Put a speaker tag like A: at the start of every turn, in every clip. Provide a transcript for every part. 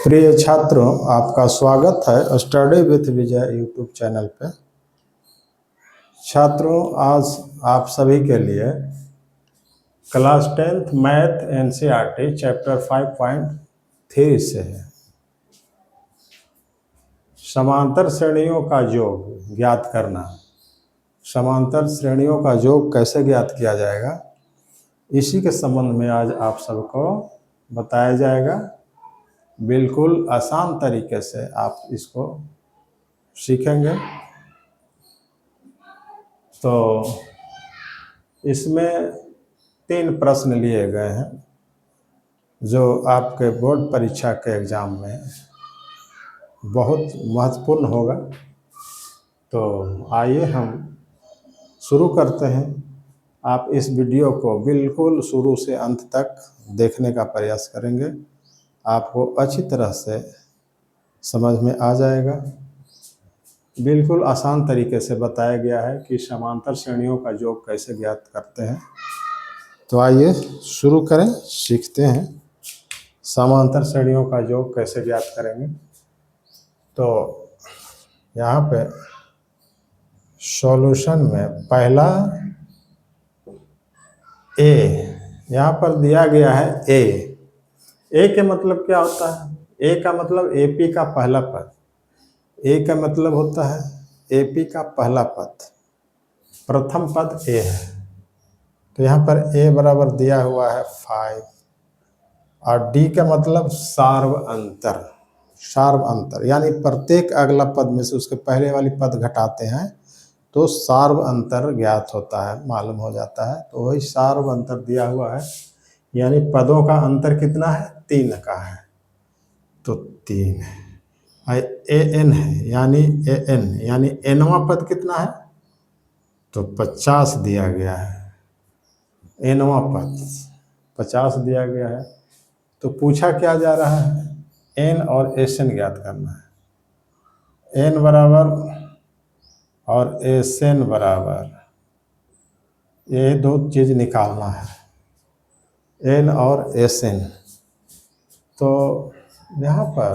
A: प्रिय छात्रों, आपका स्वागत है study with Vijay YouTube channel पे। छात्रों, आज आप सभी के लिए class 10th math NCERT chapter 5.3 से है समांतर श्रेणियों का योग ज्ञात करना। समांतर श्रेणियों का योग कैसे ज्ञात किया जाएगा, इसी के संबंध में आज आप सबको बताया जाएगा। बिल्कुल आसान तरीके से आप इसको सीखेंगे। तो इसमें 3 प्रश्न लिए गए हैं जो आपके बोर्ड परीक्षा के एग्ज़ाम में बहुत महत्वपूर्ण होगा। तो आइए हम शुरू करते हैं। आप इस वीडियो को बिल्कुल शुरू से अंत तक देखने का प्रयास करेंगे, आपको अच्छी तरह से समझ में आ जाएगा। बिल्कुल आसान तरीके से बताया गया है कि समांतर श्रेणियों का योग कैसे ज्ञात करते हैं। तो आइए शुरू करें, सीखते हैं समांतर श्रेणियों का योग कैसे ज्ञात करेंगे। तो यहाँ पे सॉल्यूशन में पहला ए, यहाँ पर दिया गया है ए के मतलब क्या होता है? ए का मतलब एपी का पहला पद। ए का मतलब होता है एपी का पहला पद, प्रथम पद ए है। तो यहाँ पर ए बराबर दिया हुआ है 5 और डी का मतलब सार्व अंतर। सार्व अंतर यानी प्रत्येक अगला पद में से उसके पहले वाली पद घटाते हैं तो सार्व अंतर ज्ञात होता है, मालूम हो जाता है। तो वही सार्व अंतर दिया हुआ है, यानी पदों का अंतर कितना है? 3 का है। तो 3 है। ए एन है, यानी ए एन यानी एनवा पद कितना है? तो 50 दिया गया है। एनवा पद 50 दिया गया है। तो पूछा क्या जा रहा है? एन और एस एन ज्ञात करना है। एन बराबर और एस एन बराबर, ये 2 चीज़ निकालना है, एन और एस एन। तो यहाँ पर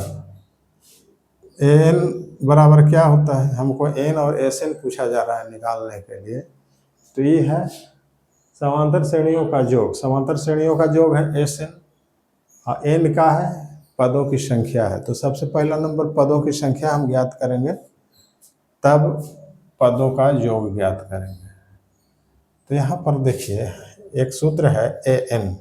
A: एन बराबर क्या होता है? हमको एन और एस एन पूछा जा रहा है निकालने के लिए। तो ये है समांतर श्रेणियों का योग। समांतर श्रेणियों का योग है एस एन और एन का है पदों की संख्या है। तो सबसे पहला नंबर पदों की संख्या हम ज्ञात करेंगे, तब पदों का योग ज्ञात करेंगे। तो यहाँ पर देखिए एक सूत्र है ए एन।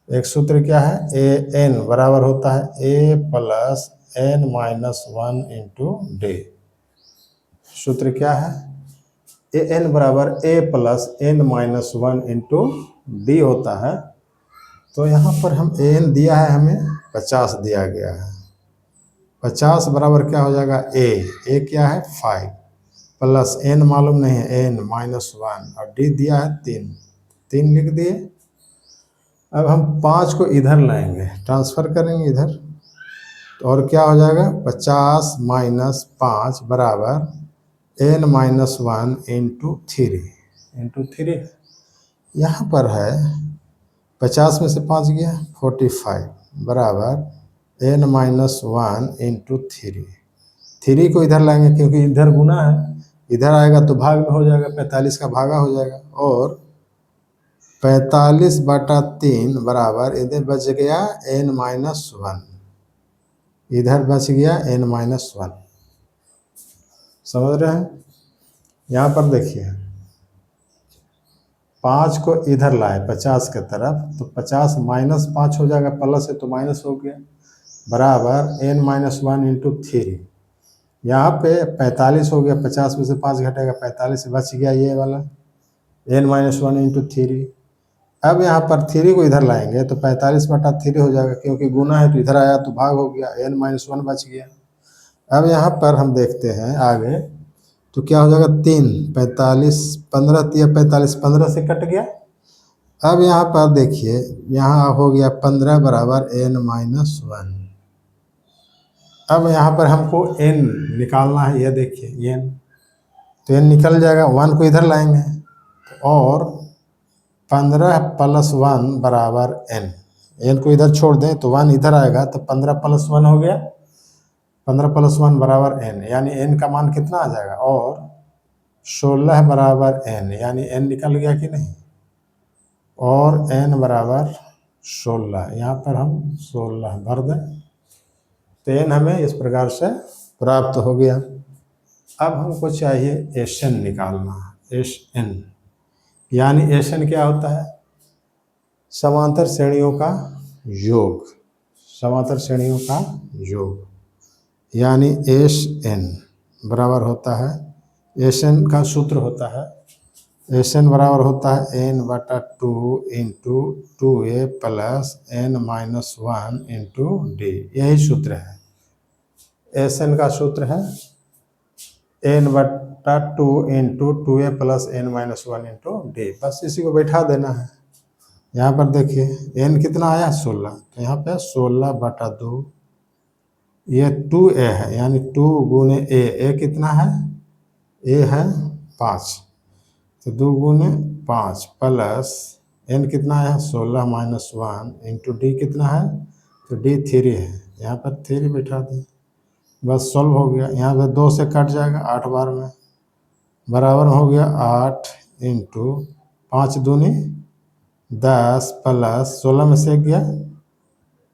A: एक सूत्र क्या है? ए एन बराबर होता है A plus N minus 1 into D. सूत्र क्या है? ए एन बराबर A plus N minus 1 into D होता है। तो यहाँ पर हम ए एन दिया है, हमें 50 दिया गया है। 50 बराबर क्या हो जाएगा? ए क्या है? 5 प्लस एन मालूम नहीं है, एन माइनस 1 और डी दिया है 3 लिख दिए। अब हम 5 को इधर लाएंगे, ट्रांसफ़र करेंगे इधर। तो और क्या हो जाएगा? 50 माइनस 5 बराबर एन माइनस 1 इंटू 3। यहाँ पर है 50 में से 5 गया 45 बराबर एन माइनस 1 इंटू 3 को इधर लाएंगे क्योंकि इधर गुना है, इधर आएगा तो भाग में हो जाएगा, 45 का भागा हो जाएगा। और 45/3 बराबर इधर बच गया एन माइनस 1, इधर बच गया एन माइनस 1। समझ रहे हैं? यहाँ पर देखिए 5 को इधर लाए 50 के तरफ, तो 50 माइनस 5 हो जाएगा, प्लस है तो माइनस हो गया, बराबर एन माइनस 1 इंटू 3। यहाँ पे 45 हो गया, 50 में से 5 घटेगा 45, बच गया ये वाला एन माइनस 1 इंटू 3। अब यहाँ पर 3 को इधर लाएंगे तो 45/3 हो जाएगा, क्योंकि गुना है तो इधर आया तो भाग हो गया, एन माइनस 1 बच गया। अब यहाँ पर हम देखते हैं आगे, तो क्या हो जाएगा? 3 45 15 3 45, 15 से कट गया। अब यहाँ पर देखिए यहाँ हो गया 15 बराबर एन माइनस 1। अब यहाँ पर हमको एन निकालना है, ये देखिए एन, तो एन निकल जाएगा, 1 को इधर लाएंगे और 15 प्लस 1 बराबर एन, एन को इधर छोड़ दें तो 1 इधर आएगा, तो 15 + 1 हो गया, 15 + 1 बराबर n, यानी n का मान कितना आ जाएगा, और 16 बराबर n, यानी n निकल गया कि नहीं, और n बराबर 16, यहाँ पर हम 16 भर दें तो n हमें इस प्रकार से प्राप्त हो गया। अब हमको चाहिए Sn निकालना, Sn, यानी Sn क्या होता है, समांतर श्रेणियों का योग, समांतर श्रेणियों का योग, यानी Sn बराबर होता है, Sn का सूत्र होता है, Sn बराबर होता है n/2 into 2a plus n-1 into d, यही सूत्र है। Sn का सूत्र है n/2 into 2a plus n-1 into d, बस इसी को बैठा देना है। यहाँ पर देखिए n कितना आया, 16, तो यहाँ पे 16/2, ये 2a है, यानी 2 गुने a कितना है, a है 5, तो 2 गुने 5 प्लस n कितना है 16-1 इंटू d कितना है, तो d 3 है, यहाँ पर 3 बैठा दें, बस सॉल्व हो गया। यहाँ पे 2 से कट जाएगा 8 बार में, बराबर हो गया 8 इंटू 5 दूनी 10 प्लस 16 में से गया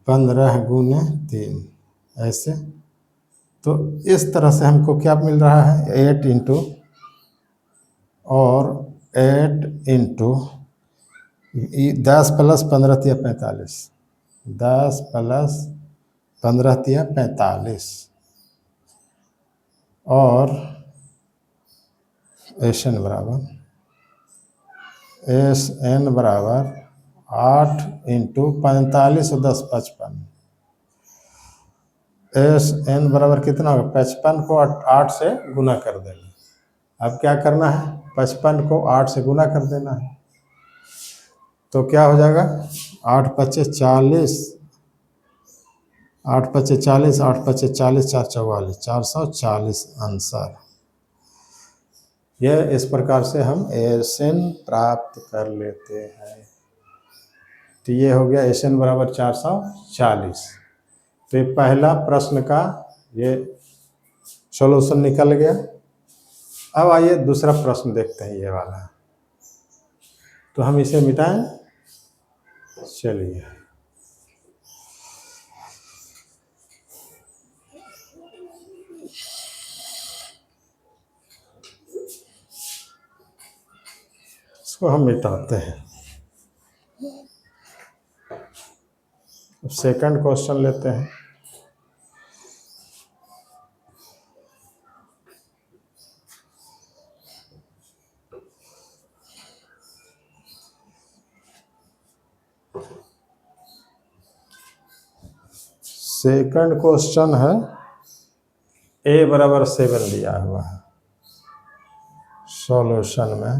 A: 15 गुने 3, ऐसे। तो इस तरह से हमको क्या मिल रहा है, 8 इंटू और 8 इंटू 10 प्लस 15 × 45, 10 प्लस 15 × 45, और Sn बराबर 8 इंटू 45 और 10 55, Sn बराबर कितना होगा, 55 को 8 से गुना कर देना। अब क्या करना है, 55 को 8 से गुना कर देना है, तो क्या हो जाएगा, 8 × 5 = 40, 8 × 5 = 40, 8 × 5 = 40, 4 × 44, 440 आंसर। यह इस प्रकार से हम Sn प्राप्त कर लेते हैं। तो ये हो गया Sn बराबर 440। तो ये पहला प्रश्न का ये सॉल्यूशन निकल गया। अब आइए दूसरा प्रश्न देखते हैं, ये वाला, तो हम इसे मिटाएं, चलिए। इसको हम मिटाते हैं। अब सेकंड क्वेश्चन लेते हैं। सेकंड क्वेश्चन है, a बराबर 7 दिया हुआ है, सॉल्यूशन में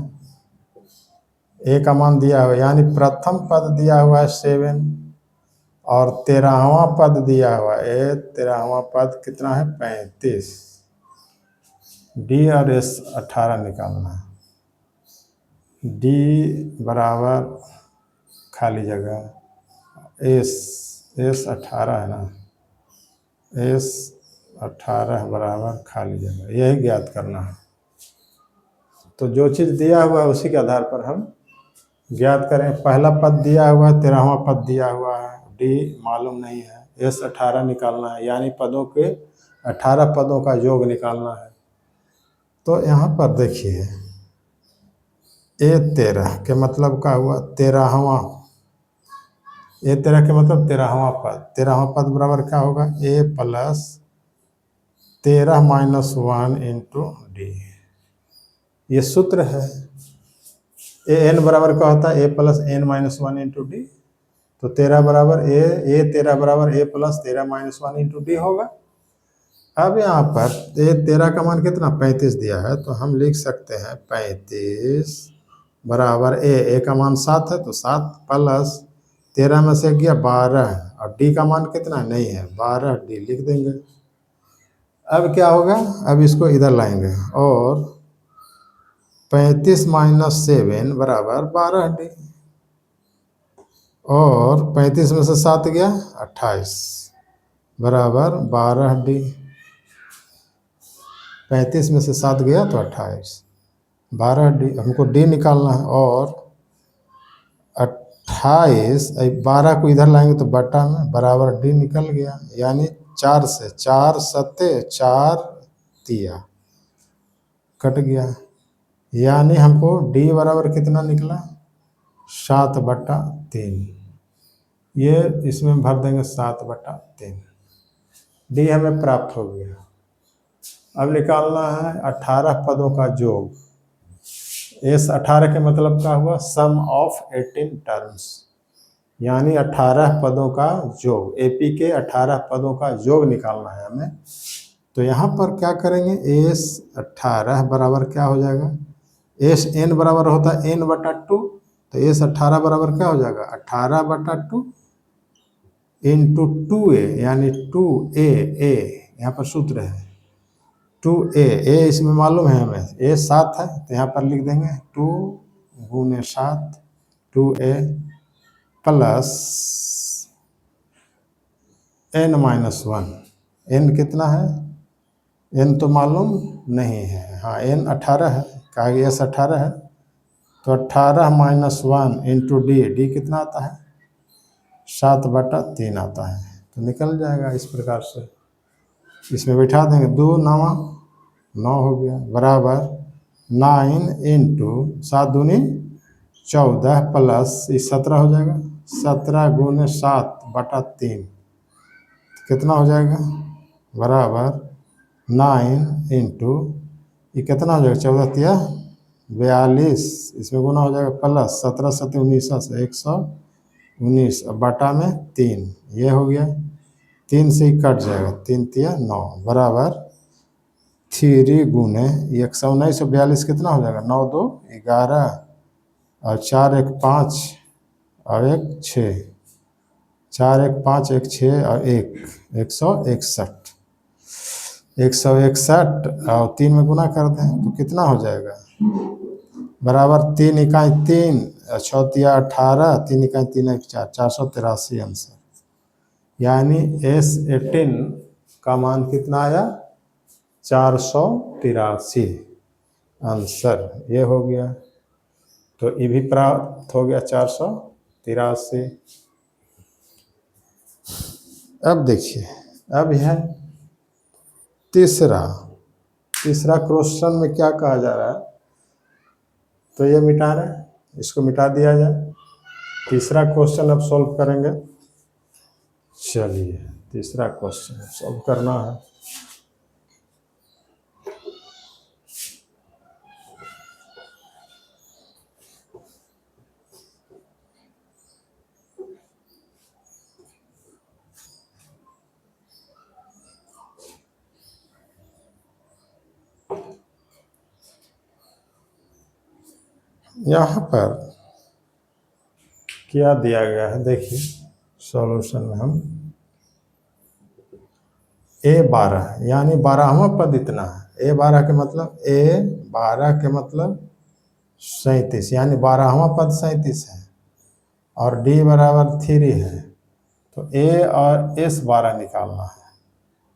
A: a का मान दिया हुआ है, यानी प्रथम पद दिया हुआ है 7 और 13वां पद दिया हुआ है, 13वां पद कितना है 35, d और s 18 निकालना है। d बराबर खाली जगह s 18 है ना, s 18 बराबर खाली जगह, यही ज्ञात करना है। तो जो चीज़ दिया हुआ है उसी के आधार पर हम ज्ञात करें। पहला पद दिया हुआ है, 13वां पद दिया हुआ है, d मालूम नहीं है, s 18 निकालना है, यानी पदों के 18 पदों का योग निकालना है। तो यहाँ पर देखिए a13 के मतलब का हुआ 13वां, a13 के मतलब 13वां पद, 13वां पद बराबर क्या होगा, a प्लस 13 - 1 इंटू d, ये सूत्र है। an बराबर क्या होता है, a plus n-1 into d, तो 13 बराबर a13 बराबर a प्लस 13 - 1 इंटू d होगा। अब यहाँ पर a13 का मान कितना 35 दिया है, तो हम लिख सकते हैं 35 बराबर a का मान 7 है, तो 7 प्लस 13 में से गया 12, और d का मान कितना नहीं है 12, d लिख देंगे। अब क्या होगा, अब इसको इधर लाएंगे, और 35 - 7 बराबर 12d, और 35 में से 7 गया 28 बराबर 12D। 35 में से 7 गया तो 28, 12D हमको D निकालना है। और 28 12 को इधर लाएंगे तो बटा में बराबर D निकल गया, यानी 4 से 4 सत्ते 4 तिया कट गया, यानी हमको D बराबर कितना निकला 7/3। ये इसमें भर देंगे 7/3, D हमें प्राप्त हो गया। अब निकालना है 18 पदों का योग। इस 18 के मतलब क्या हुआ, सम ऑफ 18 टर्म्स, यानी 18 पदों का योग। एपी के 18 पदों का योग निकालना है हमें। तो यहाँ पर क्या करेंगे, एस 18 बराबर क्या हो जाएगा, एस एन बराबर होता है n/2, तो एस 18 बराबर क्या हो जाएगा 18/2 इंटू 2a, यानी 2a यहाँ पर सूत्र है 2a, इसमें मालूम है हमें a 7 है, तो यहाँ पर लिख देंगे 2 गुने 7 2a प्लस n-1। n कितना है, n तो मालूम नहीं है, हाँ n 18 है, कहा गया s 18 है, तो 18-1 इंटू डी कितना आता है 7/3 आता है, तो निकल जाएगा इस प्रकार से। इसमें बैठा देंगे 2 9 9 हो गया बराबर 9 इंटू 7 दूनी 14 प्लस 17 हो जाएगा 17 गुने 7/3 कितना हो जाएगा बराबर 9 इंटू ये कितना हो जाएगा 14 तिया 42, इसमें गुना हो जाएगा प्लस 17 7 19 से 119 बटा में 3, ये हो गया 3 से ही कट जाएगा 3 तिया 9 बराबर 3 गुने 119 और 42 कितना हो जाएगा 9 2 11 और 4 1 5 और 1 6, 4 1 5 1 6 और 1 161, 161 और 3 में गुना कर दें तो कितना हो जाएगा बराबर 3 इकाई 3 6 तिया 18 3 इकाई 3 1 4 483 आंसर, यानी S18 का मान कितना आया 483 आंसर, ये हो गया। तो ये भी प्राप्त हो गया 483। अब देखिए, अब है तीसरा क्वेश्चन में क्या कहा जा रहा है, तो ये मिटा रहे हैं, इसको मिटा दिया जाए। तीसरा क्वेश्चन अब सॉल्व करेंगे। चलिए तीसरा क्वेश्चन सॉल्व करना है। यहाँ पर क्या दिया गया है, देखिए सॉल्यूशन में हम A12 यानी 12वां पद इतना है, A12 के मतलब A12 के मतलब 37, यानी 12वां पद 37 है और D बराबर 3 है, तो A और S12 निकालना है।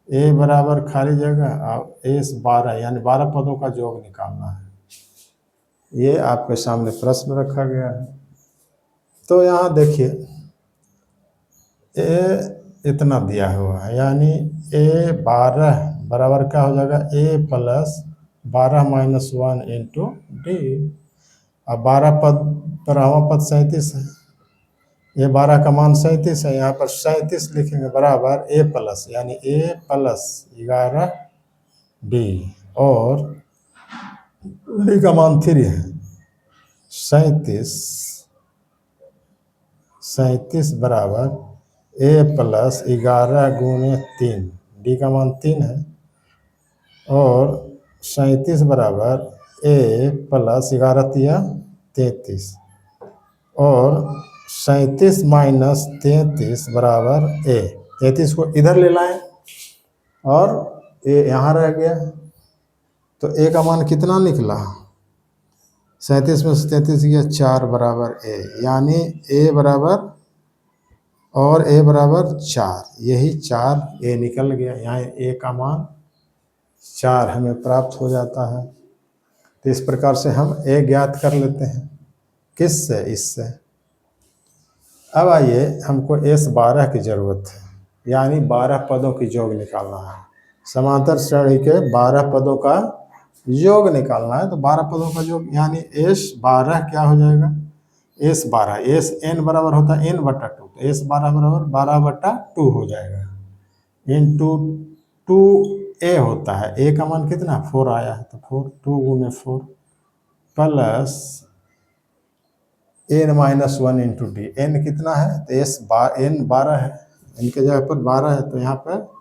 A: A बराबर खाली जगह और S12 यानी 12 पदों का योग निकालना है। ये आपके सामने प्रश्न रखा गया है। तो यहाँ देखिए A इतना दिया हुआ है, यानी A12 बराबर क्या हो जाएगा A प्लस 12-1 इंटू डी। अब 12 पद 12वां पद 37 है, ये 12 का मान 37 है, यहाँ पर 37 लिखेंगे बराबर A प्लस यानी A प्लस 11 डी और डी का मान 3 है 37 बराबर A प्लस 11 गुने 3, डी का मान 3 है और 37 बराबर A प्लस 11 तिया 33 और 37 माइनस 33 बराबर A। 33 को इधर ले लाएं और A यहाँ रह गया, तो A का मान कितना निकला 37 में से 33 गया 4 बराबर A, यानी A बराबर और ए बराबर 4, यही 4 ए निकल गया, यहाँ ए का मान 4 हमें प्राप्त हो जाता है। तो इस प्रकार से हम ए ज्ञात कर लेते हैं। किससे? इससे। अब आइए, हमको S12 की ज़रूरत है, यानी 12 पदों की योग निकालना है। समांतर श्रेणी के 12 पदों का योग निकालना है। तो 12 पदों का योग यानी S12 क्या हो जाएगा? S12 एस एन बराबर होता है n/2, तो S12 बराबर 12/2 हो जाएगा। इंटू 2a होता है, a का मान कितना 4 आया है, तो 4 2 गुने 4 plus n-1 into D. n कितना है? तो n 12 है, n के जगह पर 12 है, तो यहाँ पर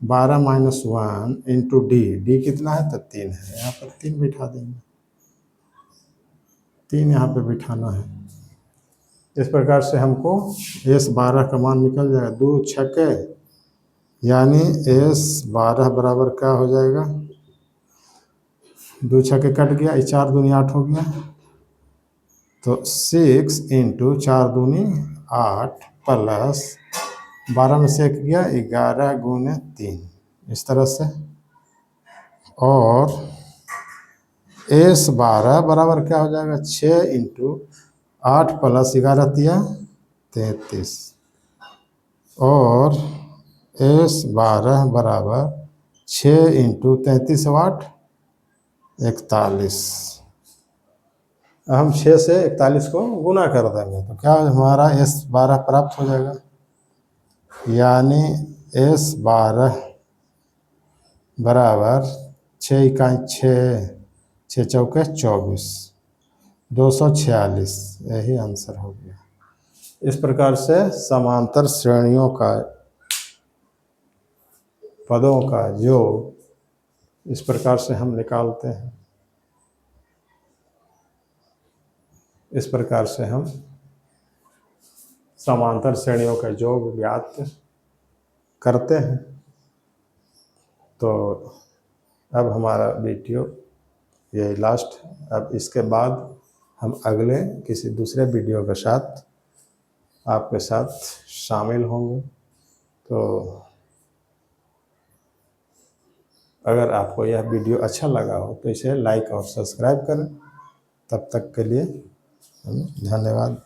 A: 12-1 इंटू डी कितना है? तो 3 है, यहाँ पर 3 बिठा देंगे, 3 यहाँ पे बिठाना है। इस प्रकार से हमको S12 का मान निकल जाएगा। 2 छक्के यानी S12 बराबर क्या हो जाएगा? 2 छक्के कट गया, 4 दूनी 8 हो गया, तो 6 इंटू 4 दूनी 8 प्लस 12 में से 1 गया, 11 गुने 3, इस तरह से। और S12 बराबर क्या हो जाएगा? 6 इंटू 8 प्लस 11 तिया 33, और S12 बराबर 6 इंटू 33 8 41। हम 6 से 41 को गुना कर देंगे, तो क्या हमारा S12 प्राप्त हो जाएगा, यानी S12 बराबर 6 इकाई 6, 6 चौके 24, 246, यही आंसर हो गया। इस प्रकार से समांतर श्रेणियों का पदों का योग इस प्रकार से हम निकालते हैं। इस प्रकार से हम समांतर श्रेणियों का योग ज्ञात करते हैं। तो अब हमारा वीडियो यही लास्ट, अब इसके बाद हम अगले किसी दूसरे वीडियो के साथ आपके साथ शामिल होंगे। तो अगर आपको यह वीडियो अच्छा लगा हो तो इसे लाइक और सब्सक्राइब करें। तब तक के लिए धन्यवाद।